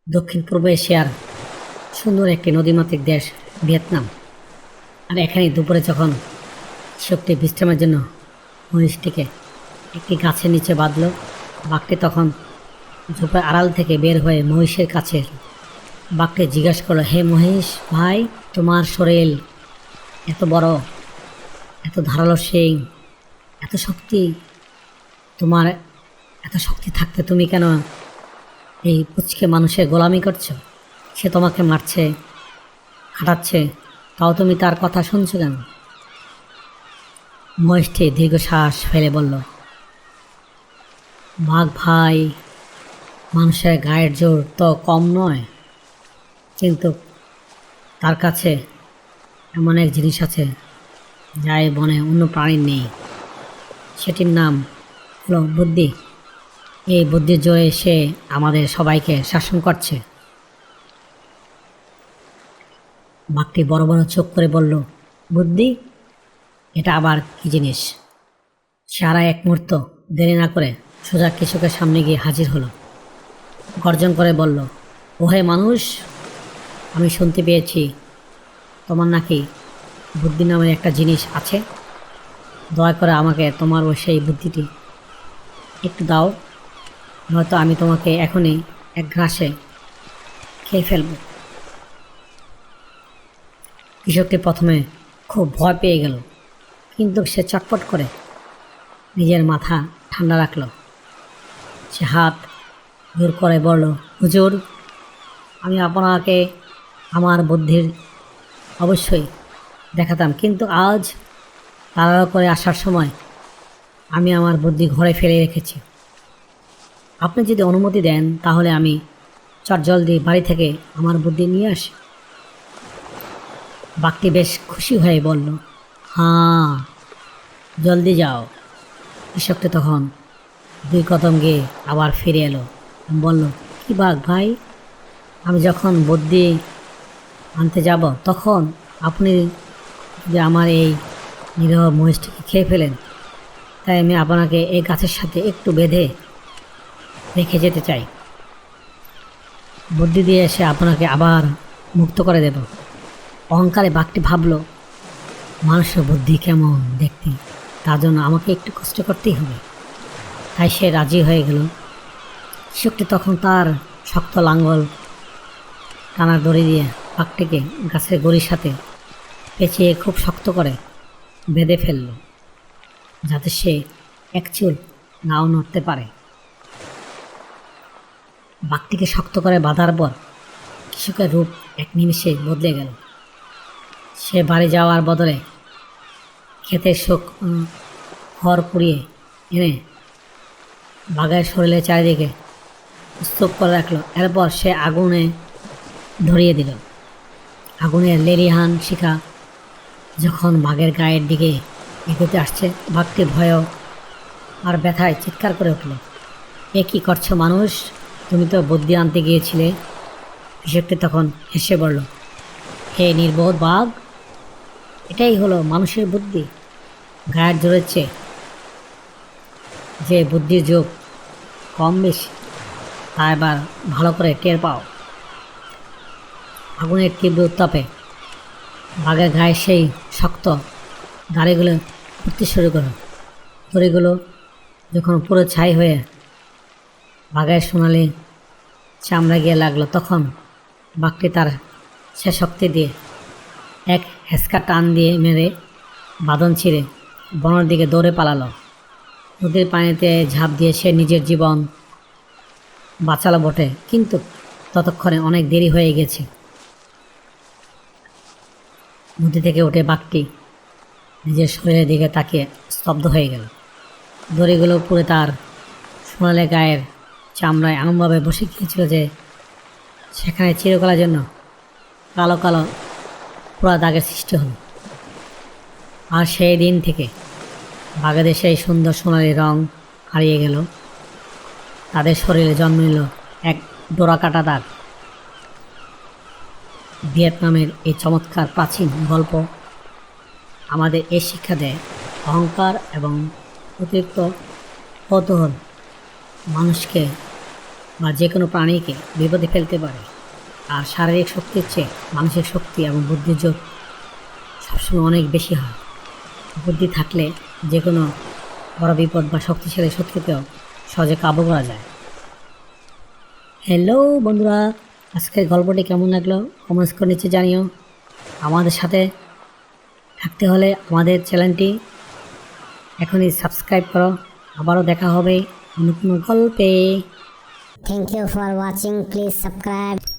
দক্ষিণ পূর্ব এশিয়ার সুন্দর একটি নদীমাতৃক দেশ ভিয়েতনাম। আর এখানে দুপুরে যখন কৃষকটি বিশ্রামের জন্য মহিষটিকে একটি গাছের নিচে বাঁধল, বাঘটি তখন ঝোপের আড়াল থেকে বের হয়ে মহিষের কাছে এলো। বাঘটি জিজ্ঞাসা করলো, হে মহিষ ভাই, তোমার শরীর এত বড়, এত ধারালো শিং, এত শক্তি, তোমার এত শক্তি থাকতে তুমি কেন এই পুচকে মানুষের গোলামি করছো? সে তোমাকে মারছে, খাটাচ্ছে, তাও তুমি তার কথা শুনছো কেন? মহেশটি দীর্ঘশ্বাস ফেলে বলল, বাঘ ভাই, মানুষের গায়ের জোর তো কম নয়, কিন্তু তার কাছে এমন এক জিনিস আছে যা এই বনে অন্য প্রাণীর নেই। সেটির নাম হলো বুদ্ধি। এই বুদ্ধির জোরে সে আমাদের সবাইকে শাসন করছে। বাঘটি বড় বড় চোখ করে বলল, বুদ্ধি? এটা আবার কি জিনিস? সারা এক মুহূর্ত দেরি না করে সোজা কৃষকের সামনে গিয়ে হাজির হলো। গর্জন করে বলল, ওহে মানুষ, আমি শুনতে পেয়েছি তোমার নাকি বুদ্ধি নামের একটা জিনিস আছে। দয়া করে আমাকে তোমার ও সেই বুদ্ধিটি একটু দাও, নয়তো আমি তোমাকে এখনই এক ঘ্রাসে খেয়ে ফেলব। কৃষকটি প্রথমে খুব ভয় পেয়ে গেল, কিন্তু সে চটপট করে নিজের মাথা ঠান্ডা রাখল। সে হাত জোর করে বলল, হুজুর, আমি আপনাকে আমার বুদ্ধির অবশ্যই দেখাতাম, কিন্তু আজ তাড়াহুড়ো করে আসার সময় আমি আমার বুদ্ধি ঘরে ফেলে রেখেছি। আপনি যদি অনুমতি দেন তাহলে আমি চটজলদি বাড়ি থেকে আমার বুদ্ধি নিয়ে আসি। বাঘটি বেশ খুশি হয়ে বলল, হ্যাঁ, জলদি যাও। কৃষকটি তখন 2 কদম গিয়ে আবার ফিরে এলো, বলল, কি বাঘ ভাই, আমি যখন বুদ্ধি আনতে যাব তখন আপনি যে আমার এই নিরীহ মহিষটিকে খেয়ে ফেলেন, তাই আমি আপনাকে এই গাছের সাথে একটু বেঁধে রেখে যেতে চাই। বুদ্ধি দিয়ে এসে আপনাকে আবার মুক্ত করে দেব। অহংকারে বাঘটি ভাবল, মানুষের বুদ্ধি কেমন দেখতে, তার জন্য আমাকে একটু কষ্ট করতেই হবে। তাই সে রাজি হয়ে গেল। কৃষকটি তখন তার শক্ত লাঙ্গল টানার দড়ি দিয়ে বাঘটিকে গাছের গড়ির সাথে পেঁচিয়ে খুব শক্ত করে বেঁধে ফেলল, যাতে সে এক চুল নাও নড়তে পারে। বাঘটিকে শক্ত করে বাঁধার পর কৃষকের রূপ এক নিমেষে বদলে গেল। সে বাড়ি যাওয়ার বদলে খেতে খড় কুড়িয়ে এনে বাঘের শরীরের চারিদিকে স্তূপ করে রাখলো। এরপর সে আগুনে ধরিয়ে দিল। আগুনের লেলিহান শিখা যখন বাঘের গায়ের দিকে এগোতে আসছে, বাঘটি ভয় আর ব্যথায় চিৎকার করে উঠল, এ কী করছো মানুষ, তুমি তো বুদ্ধি আনতে গিয়েছিলে। কৃষকটি তখন হেসে বলল, হে নির্বোধ বাঘ, এটাই হলো মানুষের বুদ্ধি। গায়ের জোরের চেয়ে যে বুদ্ধির যোগ কম বেশি তা এবার ভালো করে টের পাও। আগুনের তীব্র উত্তাপে বাঘের গায়ে সেই শক্ত দাড়িগুলো উঠতে শুরু করল। দড়িগুলো যখন পুরো ছাই হয়ে বাঘের সোনালি চামড়া গিয়ে লাগলো, তখন বাঘটি তার সে শক্তি দিয়ে এক হেঁচকা টান দিয়ে মেরে বাঁধন ছিঁড়ে বনের দিকে দৌড়ে পালালো। নদীর পানিতে ঝাঁপ দিয়ে সে নিজের জীবন বাঁচালো বটে, কিন্তু ততক্ষণে অনেক দেরি হয়ে গেছে। নদী থেকে উঠে বাঘটি নিজের শরীরের দিকে তাকিয়ে স্তব্ধ হয়ে গেল। দড়িগুলো পুড়ে তার সোনালি গায়ের চামড়ায় এমনভাবে বসে গিয়েছিল যে সেখানে চিরকালের জন্য কালো কালো পোড়া দাগের সৃষ্টি হলো। আর সেই দিন থেকে বাঘেদের সেই সুন্দর সোনালি রং হারিয়ে গেল। তাদের শরীরে জন্ম নিল এক ডোরাকাটা দাগ। ভিয়েতনামের এই চমৎকার প্রাচীন গল্প আমাদের এই শিক্ষা দেয়, অহংকার এবং অতিরিক্ত কৌতূহল মানুষকে বা যে কোনো প্রাণীকে বিপদে ফেলতে পারে। আর শারীরিক শক্তির চেয়ে মানসিক শক্তি এবং বুদ্ধির জোর সবসময় অনেক বেশি হয়। বুদ্ধি থাকলে যে কোনো বড় বিপদ বা শক্তিশালী শত্রুকেও সহজে কাবু করা যায়। হ্যালো বন্ধুরা, আজকের গল্পটি কেমন লাগলো কমেন্টস করে নিচে জানিও। আমাদের সাথে থাকতে হলে আমাদের চ্যানেলটি এখনই সাবস্ক্রাইব করো। আবারও দেখা হবে অন্য কোনো গল্পে। Thank you for watching. Please subscribe.